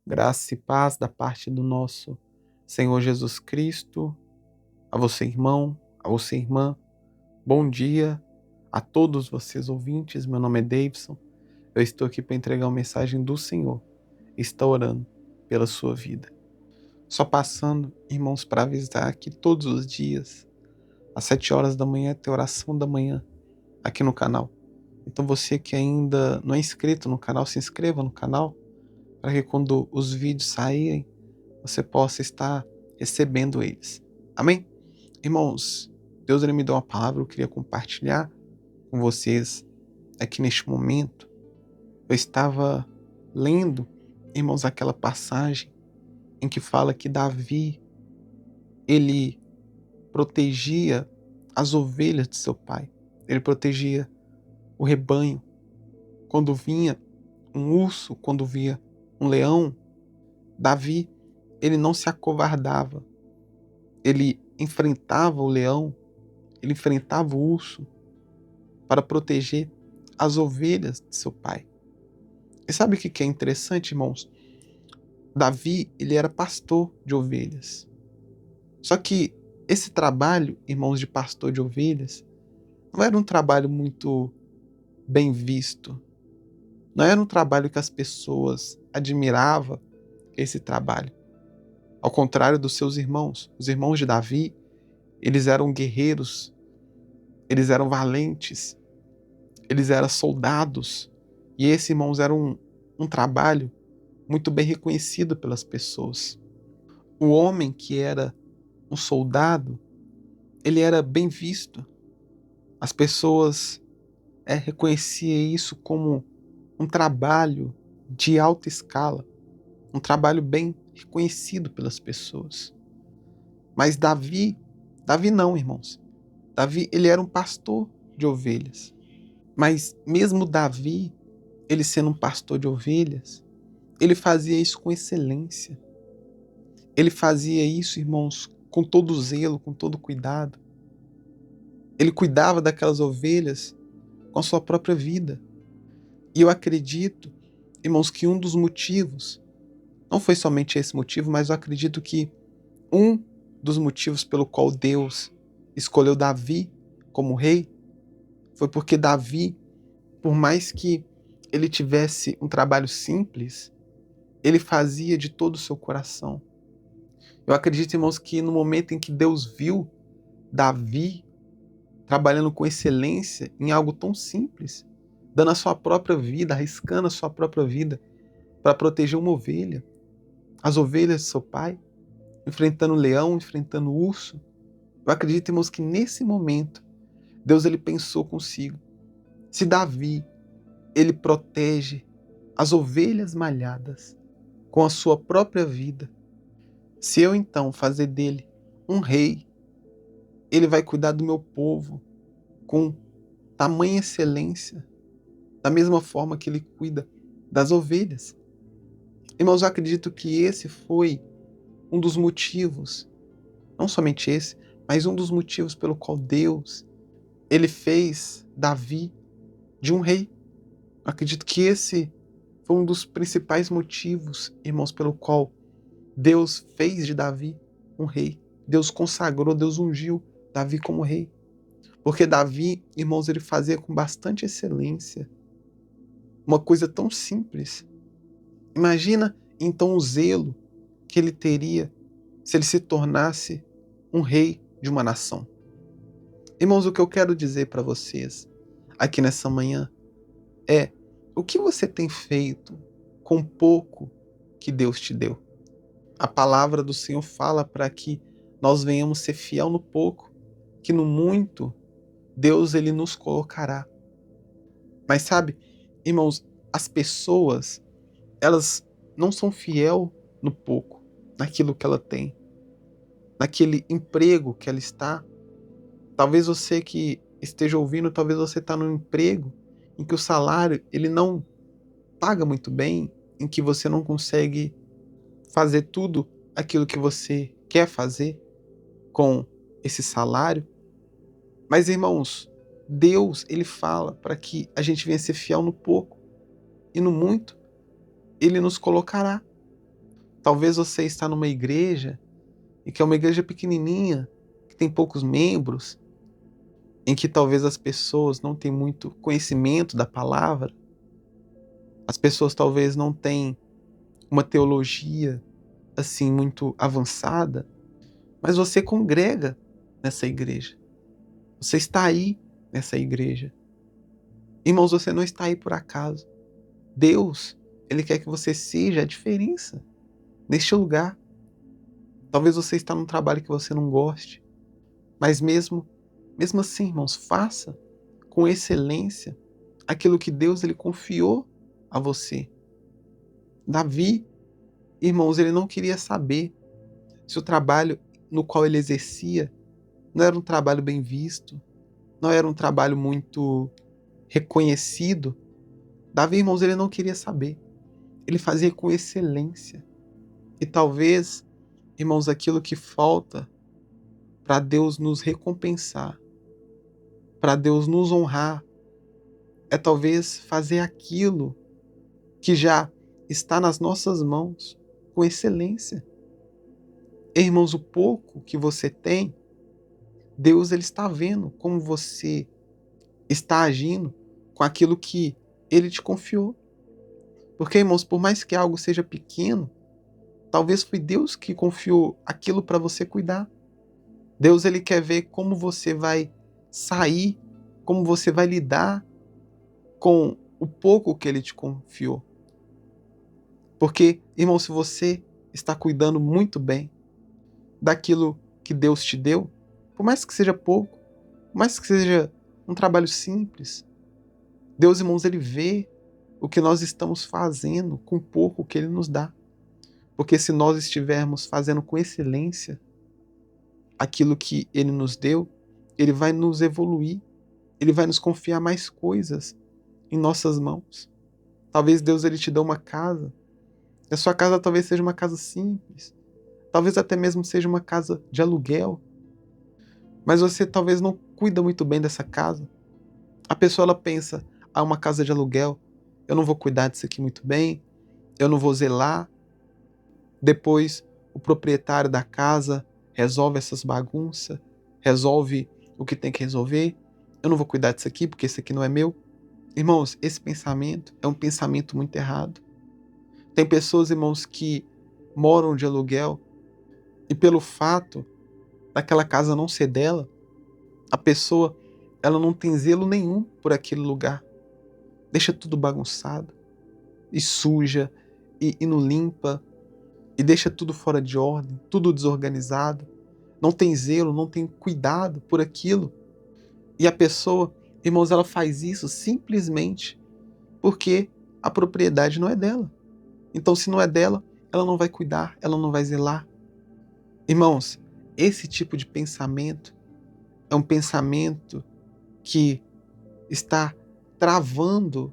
Graça e paz da parte do nosso Senhor Jesus Cristo, a você, irmão, a você, irmã. Bom dia a todos vocês ouvintes. Meu nome é Davidson. Eu estou aqui para entregar uma mensagem do Senhor. Está orando pela sua vida. Só passando, irmãos, para avisar que todos os dias, às 7 horas da manhã, tem oração da manhã aqui no canal. Então você que ainda não é inscrito no canal, se inscreva no canal, para que quando os vídeos saírem, você possa estar recebendo eles. Amém? Irmãos, Deus ele me deu uma palavra, eu queria compartilhar com vocês aqui neste momento. Eu estava lendo, irmãos, aquela passagem em que fala que Davi, ele protegia as ovelhas de seu pai. Ele protegia o rebanho. Quando vinha um urso, quando via um leão, Davi, ele não se acovardava. Ele enfrentava o leão, ele enfrentava o urso para proteger as ovelhas de seu pai. E sabe o que é interessante, irmãos? Davi, ele era pastor de ovelhas. Só que esse trabalho, irmãos, de pastor de ovelhas, não era um trabalho muito bem visto. Não era um trabalho que as pessoas admiravam esse trabalho. Ao contrário dos seus irmãos. Os irmãos de Davi, eles eram guerreiros, eles eram valentes, eles eram soldados. E esse, irmãos, era um trabalho muito bem reconhecido pelas pessoas. O homem que era um soldado, ele era bem visto. As pessoas reconheciam isso como um trabalho de alta escala, um trabalho bem reconhecido pelas pessoas. Mas Davi não, irmãos. Davi, ele era um pastor de ovelhas. Mas mesmo Davi, ele sendo um pastor de ovelhas, ele fazia isso com excelência. Ele fazia isso, irmãos, com todo zelo, com todo cuidado. Ele cuidava daquelas ovelhas com a sua própria vida. E eu acredito, irmãos, que um dos motivos, não foi somente esse motivo, mas eu acredito que um dos motivos pelo qual Deus escolheu Davi como rei foi porque Davi, por mais que ele tivesse um trabalho simples, ele fazia de todo o seu coração. Eu acredito, irmãos, que no momento em que Deus viu Davi trabalhando com excelência em algo tão simples, dando a sua própria vida, arriscando a sua própria vida para proteger uma ovelha, as ovelhas de seu pai, enfrentando o leão, enfrentando o urso. Eu acredito, irmãos, que nesse momento Deus ele pensou consigo: se Davi ele protege as ovelhas malhadas com a sua própria vida, se eu então fazer dele um rei, ele vai cuidar do meu povo com tamanha excelência, da mesma forma que ele cuida das ovelhas. Irmãos, eu acredito que esse foi um dos motivos, não somente esse, mas um dos motivos pelo qual Deus, ele fez Davi de um rei. Eu acredito que esse foi um dos principais motivos, irmãos, pelo qual Deus fez de Davi um rei. Deus consagrou, Deus ungiu Davi como rei. Porque Davi, irmãos, ele fazia com bastante excelência uma coisa tão simples. Imagina então o zelo que ele teria se ele se tornasse um rei de uma nação. Irmãos, o que eu quero dizer para vocês aqui nessa manhã é: o que você tem feito com o pouco que Deus te deu? A palavra do Senhor fala para que nós venhamos ser fiel no pouco, que no muito Deus ele nos colocará. Mas sabe, irmãos, as pessoas, elas não são fiel no pouco, naquilo que ela tem, naquele emprego que ela está. Talvez você que esteja ouvindo, talvez você está num emprego em que o salário ele não paga muito bem, em que você não consegue fazer tudo aquilo que você quer fazer com esse salário. Mas, irmãos, Deus, ele fala para que a gente venha ser fiel no pouco e no muito, ele nos colocará. Talvez você está numa igreja, e que é uma igreja pequenininha, que tem poucos membros, em que talvez as pessoas não têm muito conhecimento da palavra, as pessoas talvez não têm uma teologia assim muito avançada, mas você congrega nessa igreja. Você está aí nessa igreja. Irmãos, você não está aí por acaso. Deus, Ele quer que você seja a diferença neste lugar. Talvez você está num trabalho que você não goste, mas mesmo assim, irmãos, faça com excelência aquilo que Deus ele confiou a você. Davi, irmãos, ele não queria saber se o trabalho no qual ele exercia não era um trabalho bem visto, não era um trabalho muito reconhecido. Davi, irmãos, ele não queria saber. Ele fazia com excelência. E talvez, irmãos, aquilo que falta para Deus nos recompensar, para Deus nos honrar, é talvez fazer aquilo que já está nas nossas mãos com excelência. Irmãos, o pouco que você tem, Deus ele está vendo como você está agindo com aquilo que ele te confiou. Porque, irmãos, por mais que algo seja pequeno, talvez foi Deus que confiou aquilo para você cuidar. Deus ele quer ver como você vai sair, como você vai lidar com o pouco que ele te confiou. Porque, irmão, se você está cuidando muito bem daquilo que Deus te deu, por mais que seja pouco, por mais que seja um trabalho simples, Deus, irmãos, ele vê o que nós estamos fazendo com o pouco que ele nos dá. Porque se nós estivermos fazendo com excelência aquilo que ele nos deu, ele vai nos evoluir, ele vai nos confiar mais coisas em nossas mãos. Talvez Deus ele te dê uma casa, e a sua casa talvez seja uma casa simples, talvez até mesmo seja uma casa de aluguel, mas você talvez não cuida muito bem dessa casa. A pessoa ela pensa, uma casa de aluguel, eu não vou cuidar disso aqui muito bem, eu não vou zelar. Depois o proprietário da casa resolve essas bagunças, resolve o que tem que resolver. Eu não vou cuidar disso aqui porque isso aqui não é meu. Irmãos, esse pensamento é um pensamento muito errado. Tem pessoas, irmãos, que moram de aluguel e pelo fato daquela casa não ser dela, a pessoa ela não tem zelo nenhum por aquele lugar. Deixa tudo bagunçado e suja e não limpa e deixa tudo fora de ordem, tudo desorganizado. Não tem zelo, não tem cuidado por aquilo. E a pessoa, irmãos, ela faz isso simplesmente porque a propriedade não é dela. Então, se não é dela, ela não vai cuidar, ela não vai zelar. Irmãos, esse tipo de pensamento é um pensamento que está travando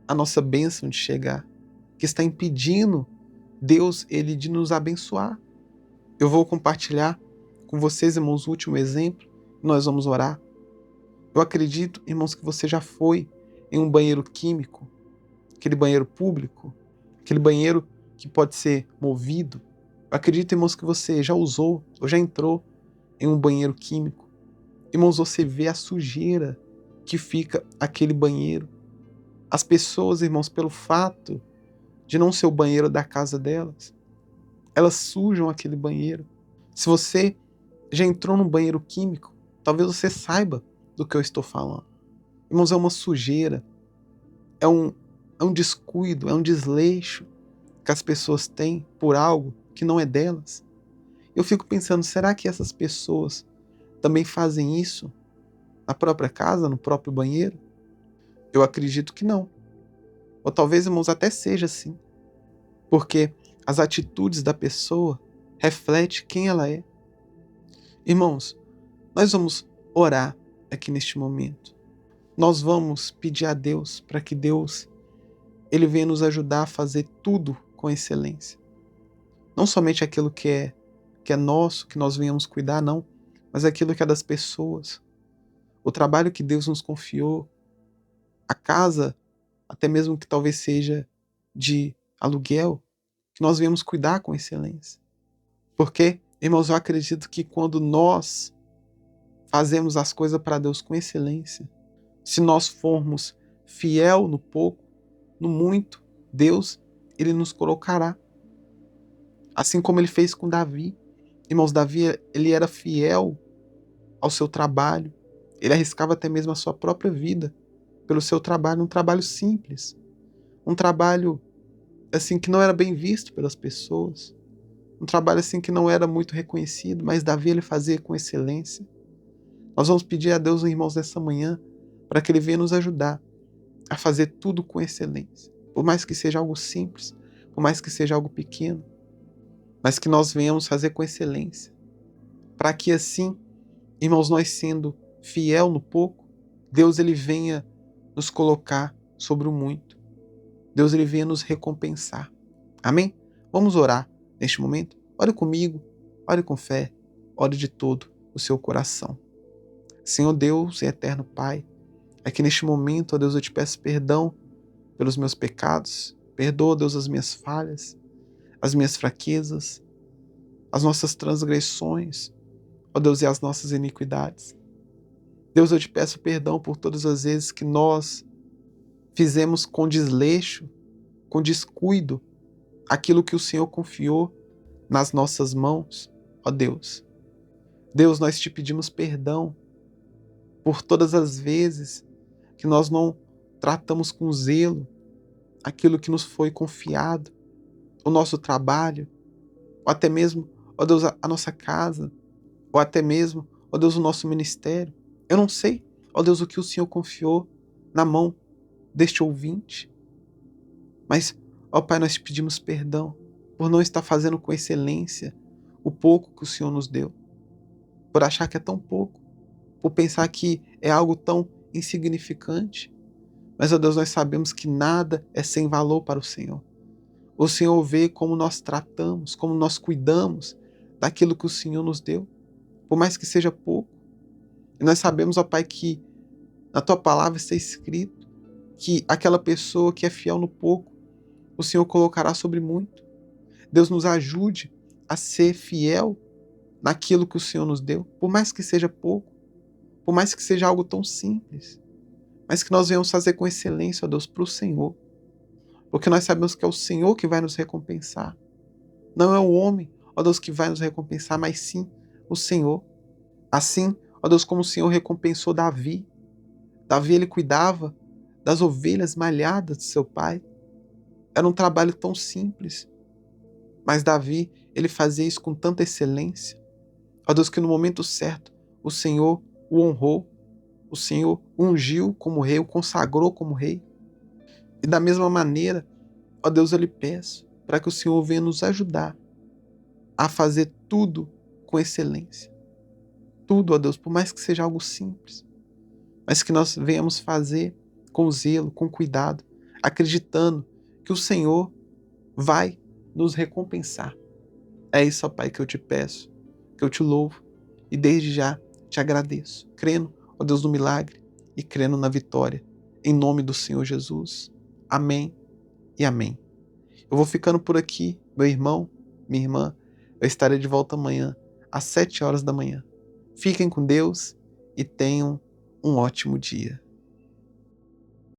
a nossa bênção de chegar, que está impedindo Deus ele de nos abençoar. Eu vou compartilhar com vocês, irmãos, o último exemplo, e nós vamos orar. Eu acredito, irmãos, que você já foi em um banheiro químico, aquele banheiro público, aquele banheiro que pode ser movido. Eu acredito, irmãos, que você já usou ou já entrou em um banheiro químico. Irmãos, você vê a sujeira que fica aquele banheiro. As pessoas, irmãos, pelo fato de não ser o banheiro da casa delas, elas sujam aquele banheiro. Se você já entrou num banheiro químico, talvez você saiba do que eu estou falando. Irmãos, é uma sujeira, é um descuido, é um desleixo que as pessoas têm por algo que não é delas. Eu fico pensando, será que essas pessoas também fazem isso na própria casa, no próprio banheiro? Eu acredito que não. Ou talvez, irmãos, até seja assim. Porque as atitudes da pessoa refletem quem ela é. Irmãos, nós vamos orar aqui neste momento. Nós vamos pedir a Deus para que Deus ele venha nos ajudar a fazer tudo com excelência. Não somente aquilo que é nosso, que nós venhamos cuidar, não, mas aquilo que é das pessoas. O trabalho que Deus nos confiou, a casa, até mesmo que talvez seja de aluguel, que nós venhamos cuidar com excelência. Porque, irmãos, eu acredito que quando nós fazemos as coisas para Deus com excelência, se nós formos fiel no pouco, no muito, Deus, Ele nos colocará. Assim como Ele fez com Davi. Irmãos, Davi, ele era fiel ao seu trabalho. Ele arriscava até mesmo a sua própria vida pelo seu trabalho, um trabalho simples. Um trabalho assim que não era bem visto pelas pessoas. Um trabalho assim que não era muito reconhecido, mas Davi ele fazia com excelência. Nós vamos pedir a Deus, irmãos, nessa manhã, para que Ele venha nos ajudar a fazer tudo com excelência. Por mais que seja algo simples, por mais que seja algo pequeno, mas que nós venhamos fazer com excelência. Para que assim, irmãos, nós sendo fiel no pouco, Deus ele venha nos colocar sobre o muito. Deus ele venha nos recompensar. Amém? Vamos orar neste momento? Ore comigo, ore com fé, ore de todo o seu coração. Senhor Deus e eterno Pai, aqui neste momento, ó Deus, eu te peço perdão pelos meus pecados. Perdoa, Deus, as minhas falhas, as minhas fraquezas, as nossas transgressões, ó Deus, e as nossas iniquidades. Deus, eu te peço perdão por todas as vezes que nós fizemos com desleixo, com descuido, aquilo que o Senhor confiou nas nossas mãos, ó Deus. Deus, nós te pedimos perdão por todas as vezes que nós não tratamos com zelo aquilo que nos foi confiado, o nosso trabalho, ou até mesmo, ó Deus, a nossa casa, ou até mesmo, ó Deus, o nosso ministério. Eu não sei, ó Deus, o que o Senhor confiou na mão deste ouvinte, mas, ó Pai, nós te pedimos perdão por não estar fazendo com excelência o pouco que o Senhor nos deu, por achar que é tão pouco, por pensar que é algo tão insignificante. Mas, ó Deus, nós sabemos que nada é sem valor para o Senhor. O Senhor vê como nós tratamos, como nós cuidamos daquilo que o Senhor nos deu, por mais que seja pouco. E nós sabemos, ó Pai, que na Tua palavra está escrito que aquela pessoa que é fiel no pouco, o Senhor colocará sobre muito. Deus nos ajude a ser fiel naquilo que o Senhor nos deu, por mais que seja pouco, por mais que seja algo tão simples, mas que nós venhamos fazer com excelência, ó Deus, para o Senhor. Porque nós sabemos que é o Senhor que vai nos recompensar. Não é o homem, ó Deus, que vai nos recompensar, mas sim o Senhor. Assim, ó Deus, como o Senhor recompensou Davi. Davi, ele cuidava das ovelhas malhadas de seu pai. Era um trabalho tão simples. Mas Davi, ele fazia isso com tanta excelência. Ó Deus, que no momento certo, o Senhor o honrou. O Senhor o ungiu como rei, o consagrou como rei. E da mesma maneira, ó Deus, eu lhe peço para que o Senhor venha nos ajudar a fazer tudo com excelência. Tudo, ó Deus, por mais que seja algo simples, mas que nós venhamos fazer com zelo, com cuidado, acreditando que o Senhor vai nos recompensar. É isso, ó Pai, que eu te peço, que eu te louvo e desde já te agradeço, crendo, ó Deus, no milagre e crendo na vitória. Em nome do Senhor Jesus. Amém e amém. Eu vou ficando por aqui, meu irmão, minha irmã. Eu estarei de volta amanhã, às 7 horas da manhã. Fiquem com Deus e tenham um ótimo dia.